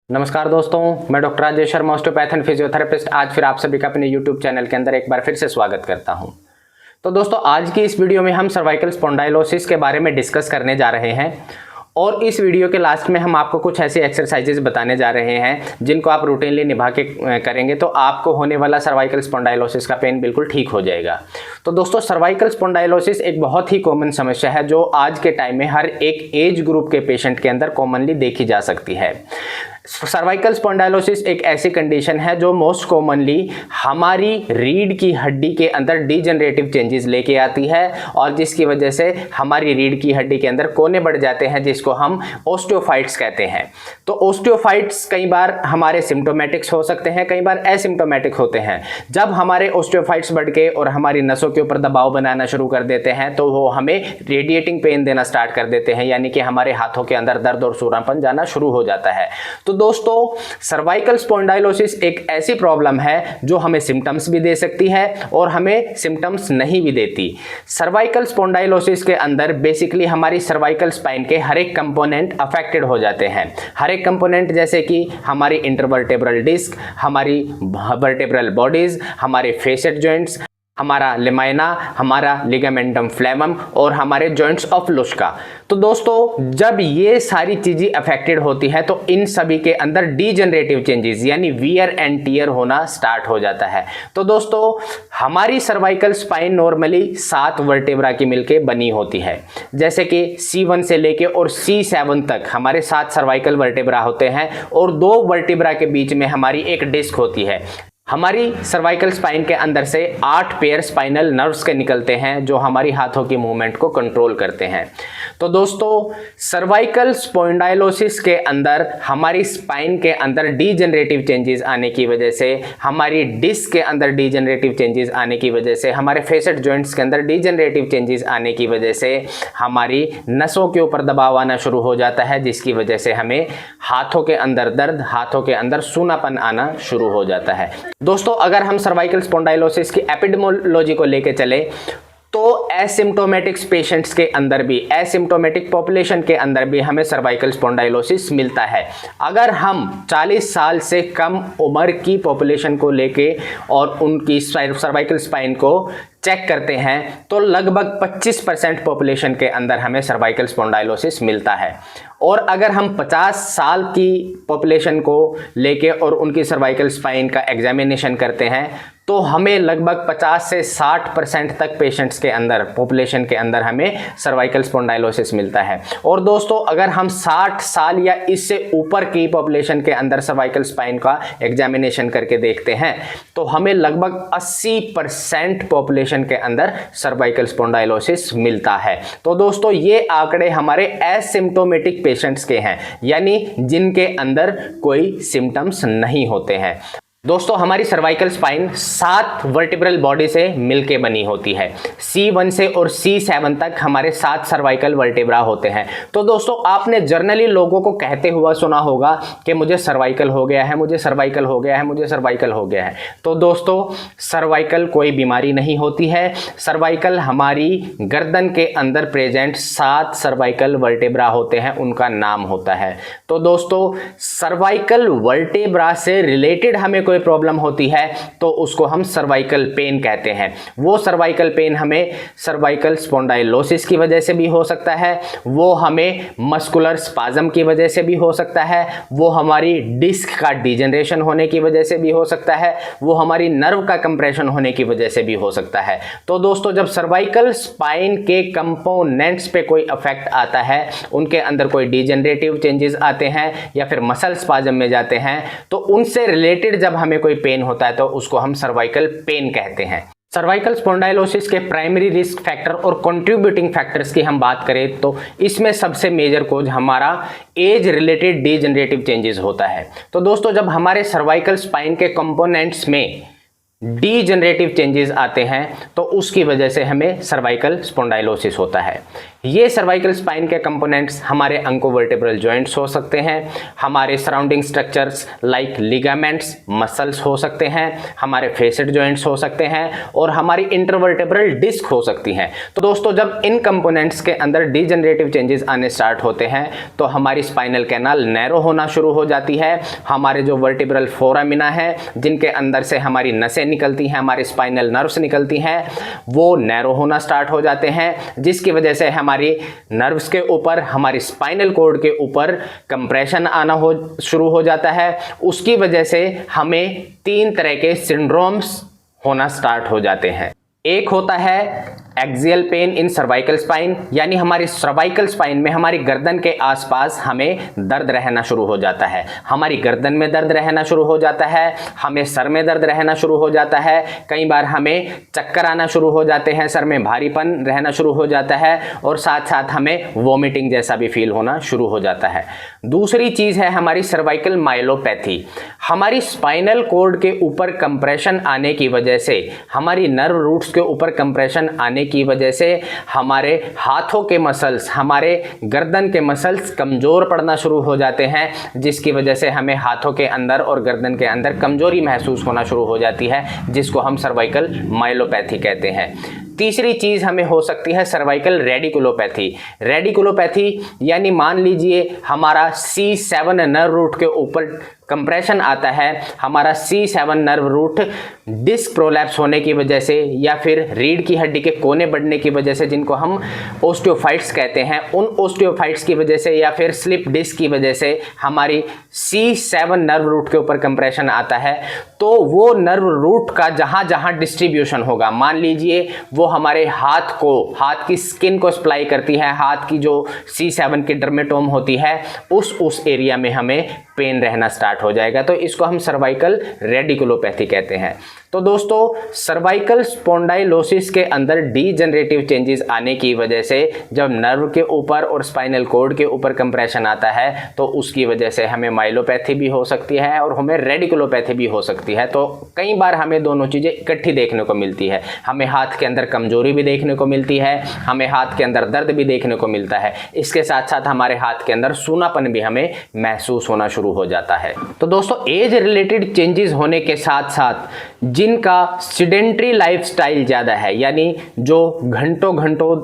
नमस्कार दोस्तों, मैं doctor Rajesh Sharma, osteopath and physiotherapist. आज फिर आप सभी का अपने YouTube चैनल के अंदर एक बार फिर से स्वागत करता हूं। तो दोस्तों, आज की इस वीडियो में हम सर्वाइकल स्पॉन्डाइलोसिस के बारे में डिस्कस करने जा रहे हैं और इस वीडियो के लास्ट में हम आपको कुछ ऐसी एक्सरसाइजेज बताने जा रहे हैं जिनको आप रूटीनली निभा के करेंगे तो आपको होने वाला सर्वाइकल स्पॉन्डाइलोसिस का पेन बिल्कुल ठीक हो जाएगा। तो दोस्तों, सर्वाइकल स्पॉन्डाइलोसिस एक बहुत ही कॉमन समस्या है जो आज के टाइम में हर एक एज ग्रुप के पेशेंट के अंदर कॉमनली देखी जा सकती है। सर्वाइकल स्पॉन्डाइलोसिस एक ऐसी कंडीशन है जो मोस्ट कॉमनली हमारी रीढ़ की हड्डी के अंदर डीजनरेटिव चेंजेस लेके आती है और जिसकी वजह से हमारी रीढ़ की हड्डी के अंदर कोने बढ़ जाते हैं, जिसको हम ओस्टियोफाइट्स कहते हैं। तो ओस्टियोफाइट्स कई बार हमारे सिम्टोमेटिक्स हो सकते हैं, कई बार एसिम्टोमेटिक होते हैं। जब हमारे ओस्टियोफाइट्स बढ़ के और हमारी नसों के ऊपर दबाव बनाना शुरू कर देते हैं तो वो हमें रेडिएटिंग पेन देना स्टार्ट कर देते हैं, यानी कि हमारे हाथों के अंदर दर्द और सूरापन जाना शुरू हो जाता है। तो दोस्तों, सर्वाइकल स्पॉन्डाइलोसिस एक ऐसी प्रॉब्लम है जो हमें सिम्टम्स भी दे सकती है और हमें सिम्टम्स नहीं भी देती। सर्वाइकल स्पॉन्डाइलोसिस के अंदर बेसिकली हमारी सर्वाइकल स्पाइन के हर एक कंपोनेंट अफेक्टेड हो जाते हैं। हर एक कंपोनेंट जैसे कि हमारी इंटरवर्टेब्रल डिस्क, हमारी वर्टेब्रल बॉडीज, हमारे फेसेट जॉइंट्स, हमारा लेमाइना, हमारा लिगामेंटम फ्लेमम और हमारे जॉइंट्स ऑफ लुस्का। तो दोस्तों, जब ये सारी चीजें अफेक्टेड होती है तो इन सभी के अंदर डीजनरेटिव चेंजेस यानी वियर एंड टियर होना स्टार्ट हो जाता है। तो दोस्तों, हमारी सर्वाइकल स्पाइन नॉर्मली 7 वर्टेब्रा की मिलके बनी होती है, जैसे कि C1 से लेके और C7 तक हमारे 7 सर्वाइकल वर्टेब्रा होते हैं और 2 वर्टेब्रा के बीच में हमारी एक डिस्क होती है। हमारी सर्वाइकल स्पाइन के अंदर से 8 पेयर स्पाइनल नर्व्स के निकलते हैं जो हमारी हाथों की मूवमेंट को कंट्रोल करते हैं। तो दोस्तों, सर्वाइकल स्पॉन्डाइलोसिस के अंदर हमारी स्पाइन के अंदर डीजनरेटिव चेंजेस आने की वजह से, हमारी डिस्क के अंदर डीजनरेटिव चेंजेस आने की वजह से, हमारे फेसेट जॉइंट्स के अंदर डीजनरेटिव चेंजेस आने की वजह से हमारी नसों के ऊपर दबाव आना शुरू हो जाता है, जिसकी वजह से हमें हाथों के अंदर दर्द, हाथों के अंदर सूनापन आना शुरू हो जाता है। दोस्तों, अगर हम सर्वाइकल स्पॉन्डाइलोसिस की एपिडेमियोलॉजी को लेके चले तो एसिम्टोमेटिक पेशेंट्स के अंदर भी, एसिम्टोमेटिक पॉपुलेशन के अंदर भी हमें सर्वाइकल स्पॉन्डाइलोसिस मिलता है। अगर हम 40 साल से कम उम्र की पॉपुलेशन को लेके और उनकी सर्वाइकल स्पाइन को चेक करते हैं तो लगभग 25% पॉपुलेशन के अंदर हमें सर्वाइकल स्पॉन्डाइलोसिस मिलता है। और अगर हम 50 साल की पॉपुलेशन को लेके और उनकी सर्वाइकल स्पाइन का एग्जामिनेशन करते हैं तो हमें लगभग 50 से 60% तक पेशेंट्स के अंदर, पॉपुलेशन के अंदर हमें सर्वाइकल स्पॉन्डाइलोसिस मिलता है। और दोस्तों, अगर हम 60 साल या इससे ऊपर की पॉपुलेशन के अंदर सर्वाइकल स्पाइन का एग्जामिनेशन करके देखते हैं तो हमें लगभग 80% पॉपुलेशन के अंदर सर्वाइकल स्पॉन्डाइलोसिस मिलता है। तो दोस्तों, ये आंकड़े हमारे एसिम्टोमेटिक पेशेंट्स के हैं, यानी जिनके अंदर कोई सिम्टम्स नहीं होते हैं। दोस्तों, हमारी सर्वाइकल स्पाइन 7 वर्टिब्रल बॉडी से मिलके बनी होती है। C1 से और C7 तक हमारे 7 सर्वाइकल वर्टिब्रा होते हैं। तो दोस्तों, आपने जर्नली लोगों को कहते हुआ सुना होगा कि मुझे सर्वाइकल हो गया है, मुझे सर्वाइकल हो गया है, मुझे सर्वाइकल हो गया है। तो दोस्तों, सर्वाइकल कोई बीमारी नहीं होती है। सर्वाइकल हमारी गर्दन के अंदर प्रेजेंट 7 सर्वाइकल वर्टिब्रा होते हैं, उनका नाम होता है। तो दोस्तों, सर्वाइकल वर्टिब्रा से रिलेटेड हमें कोई प्रॉब्लम होती है तो उसको हम सर्वाइकल पेन कहते हैं। वो सर्वाइकल पेन हमें सर्वाइकल स्पॉन्डाइलोसिस की वजह से भी हो सकता है, वो हमें मस्कुलर स्पाज्म की वजह से भी हो सकता है, वो हमारी डिस्क का डिजनरेशन होने की वजह से भी हो सकता है, वो हमारी नर्व का कंप्रेशन होने की वजह से भी हो सकता है। तो दोस्तों, जब सर्वाइकल स्पाइन के कंपोनेंट्स पे कोई अफेक्ट आता है, उनके अंदर कोई डिजनरेटिव चेंजेस आते हैं या फिर मसल स्पाज्म में जाते हैं, तो उनसे रिलेटेड जब हमें कोई पेन होता है तो उसको हम सर्वाइकल पेन कहते हैं। सर्वाइकल स्पॉन्डाइलोसिस के प्राइमरी रिस्क फैक्टर और कंट्रीब्यूटिंग फैक्टर्स की हम बात करें तो इसमें सबसे मेजर कोज हमारा एज रिलेटेड डीजनरेटिव चेंजेस होता है। तो दोस्तों, जब हमारे सर्वाइकल स्पाइन के कंपोनेंट्स में डीजनरेटिव चेंजेस आते हैं तो उसकी वजह से हमें सर्वाइकल स्पॉन्डाइलोसिस होता है। ये सर्वाइकल स्पाइन के कंपोनेंट्स हमारे अंकोवर्टेब्रल जॉइंट्स हो सकते हैं, हमारे surrounding structures like ligaments, muscles हो सकते हैं, हमारे फेसेट जॉइंट्स हो सकते हैं और हमारी इंटरवर्टेब्रल डिस्क हो सकती हैं। तो दोस्तों जब इन कंपोनेंट्स के अंदर डीजनरेटिव चेंजेस आने स्टार्ट होते हैं तो हमारी स्पाइनल कैनाल नैरो होना शुरू हो जाती है। हमारे जो वर्टिब्रल फोरामिना है जिनके अंदर से हमारी नसें निकलती हैं, हमारी स्पाइनल नर्व्स निकलती हैं, वो नैरो होना स्टार्ट हो जाते हैं, जिसकी वजह से हमारी नर्व्स के ऊपर, हमारी स्पाइनल कॉर्ड के ऊपर कंप्रेशन आना शुरू हो जाता है। उसकी वजह से हमें 3 तरह के सिंड्रोम्स होना स्टार्ट हो जाते हैं। एक होता है axial pain in cervical spine, यानी हमारी सर्वाइकल स्पाइन में हमारी गर्दन के आसपास हमें दर्द रहना शुरू हो जाता है। हमारी गर्दन में दर्द रहना शुरू हो जाता है, हमें सर में दर्द रहना शुरू हो जाता है, कई बार हमें चक्कर आना शुरू हो जाते हैं, सर में भारीपन रहना शुरू हो जाता है और साथ साथ हमें वॉमिटिंग जैसा भी फील होना शुरू हो जाता है। दूसरी चीज़ है हमारी सर्वाइकल माइलोपैथी। हमारी स्पाइनल कॉर्ड के ऊपर कंप्रेशन आने की वजह से, हमारी नर्व रूट्स के ऊपर कंप्रेशन आने की वजह से हमारे हाथों के मसल्स, हमारे गर्दन के मसल्स कमज़ोर पड़ना शुरू हो जाते हैं, जिसकी वजह से हमें हाथों के अंदर और गर्दन के अंदर कमज़ोरी महसूस होना शुरू हो जाती है, जिसको हम सर्वाइकल माइलोपैथी कहते हैं। तीसरी चीज़ हमें हो सकती है सर्वाइकल रेडिकुलोपैथी। रेडिकुलोपैथी यानी मान लीजिए हमारा C7 नर्व रूट के ऊपर कंप्रेशन आता है, हमारा C7 nerve root disc prolapse होने की वजह से या फिर रीढ़ की हड्डी के कोने बढ़ने की वजह से, जिनको हम ओस्टियोफाइट्स कहते हैं, उन ओस्टियोफाइट्स की वजह से या फिर स्लिप डिस्क की वजह से हमारी C7 नर्व रूट के ऊपर कंप्रेशन आता है। तो वो नर्व रूट का जहाँ जहाँ डिस्ट्रीब्यूशन होगा, मान लीजिए वो हमारे हाथ को, हाथ की स्किन को सप्लाई करती है, हाथ की जो C7 की डर्मेटोम होती है, उस एरिया में हमें पेन रहना स्टार्ट हो जाएगा। तो इसको हम सर्वाइकल रेडिकुलोपैथी कहते हैं। तो दोस्तों सर्वाइकल स्पॉन्डाइलोसिस के अंदर डीजनरेटिव चेंजेस आने की वजह से जब नर्व के ऊपर और स्पाइनल कॉर्ड के ऊपर कंप्रेशन आता है तो उसकी वजह से हमें माइलोपैथी भी हो सकती है और हमें रेडिकुलोपैथी भी हो सकती है। तो कई बार हमें दोनों चीज़ें इकट्ठी देखने को मिलती है। हमें हाथ के अंदर कमजोरी भी देखने को मिलती है, हमें हाथ के अंदर दर्द भी देखने को मिलता है, इसके साथ साथ हमारे हाथ के अंदर सूनापन भी हमें महसूस होना शुरू हो जाता है। तो दोस्तों एज रिलेटेड चेंजेस होने के साथ साथ जिनका सिडेंट्री लाइफस्टाइल ज़्यादा है, यानी जो घंटों घंटों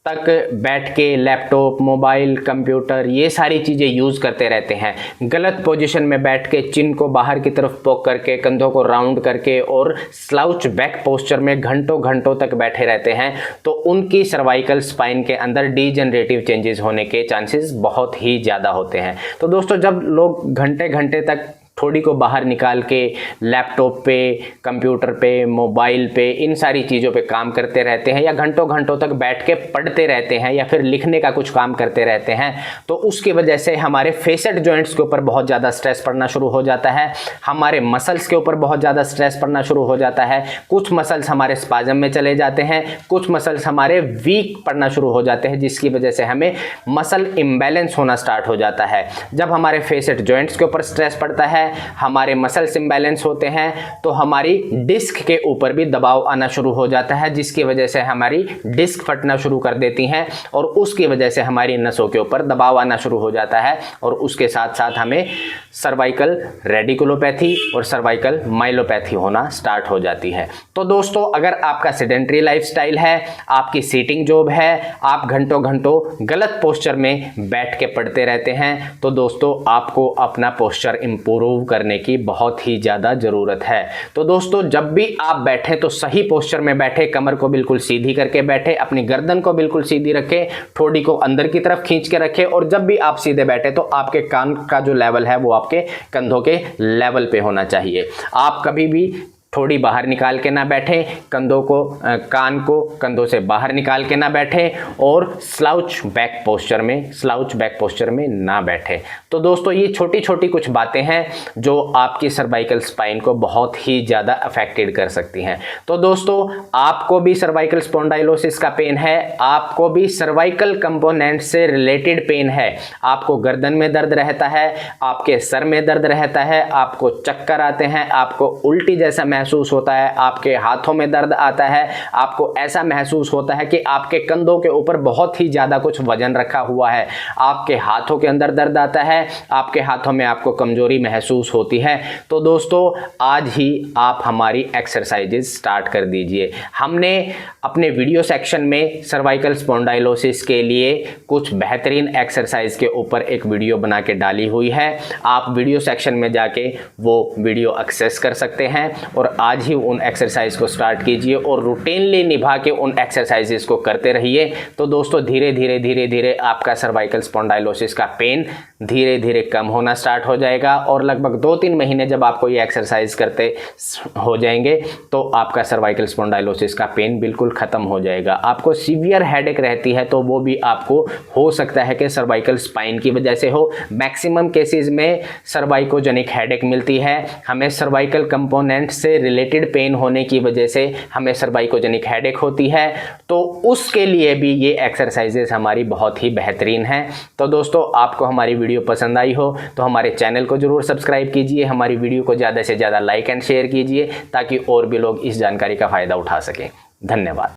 तक बैठ के लैपटॉप, मोबाइल, कंप्यूटर ये सारी चीज़ें यूज़ करते रहते हैं, गलत पोजीशन में बैठ के चिन को बाहर की तरफ पोक करके, कंधों को राउंड करके और स्लाउच बैक पोस्चर में घंटों घंटों तक बैठे रहते हैं, तो उनकी सर्वाइकल स्पाइन के अंदर डीजनरेटिव चेंजेस होने के चांसेस बहुत ही ज़्यादा होते हैं। तो दोस्तों जब लोग घंटे घंटे तक थोड़ी को बाहर निकाल के लैपटॉप पे, कंप्यूटर पे, मोबाइल पे, इन सारी चीज़ों पे काम करते रहते हैं या घंटों घंटों तक बैठ के पढ़ते रहते हैं या फिर लिखने का कुछ काम करते रहते हैं, तो उसकी वजह से हमारे फेसेट जॉइंट्स के ऊपर बहुत ज़्यादा स्ट्रेस पड़ना शुरू हो जाता है, हमारे मसल्स के ऊपर बहुत ज़्यादा स्ट्रेस पड़ना शुरू हो जाता है। कुछ मसल्स हमारे स्पाजम में चले जाते हैं, कुछ मसल्स हमारे वीक पड़ना शुरू हो जाते हैं, जिसकी वजह से हमें मसल इम्बैलेंस होना स्टार्ट हो जाता है। जब हमारे फेसेट जॉइंट्स के ऊपर स्ट्रेस पड़ता है, हमारे मसल्स इम्बैलेंस होते हैं, तो हमारी डिस्क के ऊपर भी दबाव आना शुरू हो जाता है, जिसकी वजह से हमारी डिस्क फटना शुरू कर देती हैं और उसकी वजह से हमारी नसों के ऊपर दबाव आना शुरू हो जाता है और उसके साथ साथ हमें सर्वाइकल रेडिकुलोपैथी और सर्वाइकल माइलोपैथी होना स्टार्ट हो जाती है। तो दोस्तों अगर आपका सेडेंट्री लाइफस्टाइल है, आपकी सीटिंग जॉब है, आप घंटों घंटों गलत पोस्चर में बैठ के पढ़ते रहते हैं, तो दोस्तों आपको अपना पोस्चर इंप्रूव करने की बहुत ही ज़्यादा ज़रूरत है। तो दोस्तों जब भी आप बैठे तो सही पोस्चर में बैठे, कमर को बिल्कुल सीधी करके बैठे, अपनी गर्दन को बिल्कुल सीधी रखें, ठोड़ी को अंदर की तरफ खींच के रखें और जब भी आप सीधे बैठे तो आपके कान का जो लेवल है वो आपके कंधों के लेवल पे होना चाहिए। आप कभी भी थोड़ी बाहर निकाल के ना बैठे, कंधों को, कान को कंधों से बाहर निकाल के ना बैठे और स्लाउच बैक पोस्चर में ना बैठे। तो दोस्तों ये छोटी छोटी कुछ बातें हैं जो आपकी सर्वाइकल स्पाइन को बहुत ही ज़्यादा अफेक्टेड कर सकती हैं। तो दोस्तों आपको भी सर्वाइकल स्पॉन्डाइलोसिस का पेन है, आपको भी सर्वाइकल कंपोनेंट से रिलेटेड पेन है, आपको गर्दन में दर्द रहता है, आपके सर में दर्द रहता है, आपको चक्कर आते हैं, आपको उल्टी जैसा महसूस होता है, आपके हाथों में दर्द आता है, आपको ऐसा महसूस होता है कि आपके कंधों के ऊपर बहुत ही ज़्यादा कुछ वजन रखा हुआ है, आपके हाथों के अंदर दर्द आता है, आपके हाथों में आपको कमजोरी महसूस होती है, तो दोस्तों आज ही आप हमारी एक्सरसाइजेज स्टार्ट कर दीजिए। हमने अपने वीडियो सेक्शन में सर्वाइकल स्पॉन्डाइलोसिस के लिए कुछ बेहतरीन एक्सरसाइज के ऊपर एक वीडियो बना के डाली हुई है। आप वीडियो सेक्शन में जाके वो वीडियो एक्सेस कर सकते हैं और आज ही उन एक्सरसाइज को स्टार्ट कीजिए और रूटीनली निभा के उन एक्सरसाइजेस को करते रहिए। तो दोस्तों धीरे धीरे आपका सर्वाइकल स्पॉन्डाइलोसिस का पेन धीरे धीरे कम होना स्टार्ट हो जाएगा और लगभग 2-3 महीने जब आपको ये एक्सरसाइज करते हो जाएंगे तो आपका सर्वाइकल स्पॉन्डाइलोसिस का पेन बिल्कुल ख़त्म हो जाएगा। आपको सीवियर हेडेक रहती है तो वो भी आपको हो सकता है कि सर्वाइकल स्पाइन की वजह से हो। मैक्सिमम केसेस में सर्वाइकोजेनिक हेडेक मिलती है, हमें सर्वाइकल कंपोनेंट से रिलेटेड पेन होने की वजह से हमें सर्वाइकोजेनिक हेडेक होती है, तो उसके लिए भी ये एक्सरसाइजेस हमारी बहुत ही बेहतरीन हैं। तो दोस्तों आपको हमारी वीडियो पसंद आई हो तो हमारे चैनल को जरूर सब्सक्राइब कीजिए, हमारी वीडियो को ज़्यादा से ज़्यादा लाइक एंड शेयर कीजिए ताकि और भी लोग इस जानकारी का फ़ायदा उठा सकें। धन्यवाद।